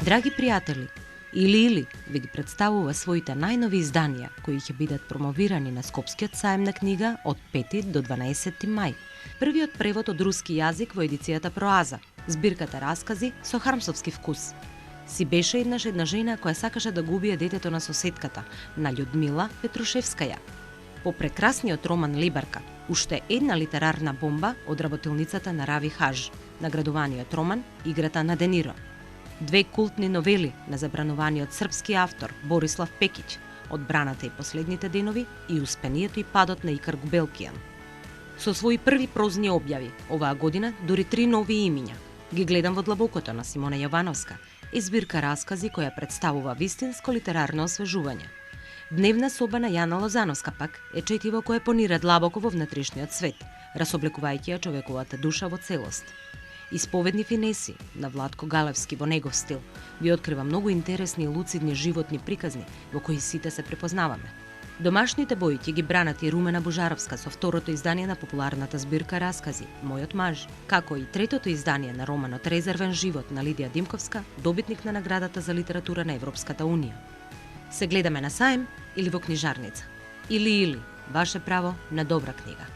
Драги пријатели, Или ви ги представува своите најнови изданија кои ќе бидат промовирани на Скопскиот саем на книга од 5 до 12 мај. Првиот превод од руски јазик во едицијата Проаза, збирката раскази со хармсовски вкус. Си беше еднаш една жена која сакаше да го убие детето на соседката, на Људмила Петрушевскаја. По прекрасниот роман Либарка, уште една литерарна бомба од работилницата на Рави Хаж, наградуваниот роман Играта на Де Ниро. Две култни новели на забрануваниот српски автор Борислав Пекиќ, Одбраната и последните денови и Успението и падот на Икар Губелкијан. Со своји први прозни објави, оваа година дури 3 нови имиња. Ги гледам во длабокото на Симона Јовановска, и збирка раскази која представува вистинско литерарно освежување. Дневна соба на Јана Лозановска пак е четиво кое понира длабоко во внатрешниот свет, расобликувајќи ја човековата душа во целост. Исповедни финеси на Владко Галевски во негов стил ви открива многу интересни и луцидни животни приказни во кои сите се препознаваме. Домашните бојки ги бранат и Румена Божаровска со второто издание на популарната збирка раскази Мојот маж, како и третото издание на романот Резервен живот на Лидија Димковска, добитник на наградата за литература на Европската унија. Се гледаме на саем или во книжарница. Или, ваше право на добра книга.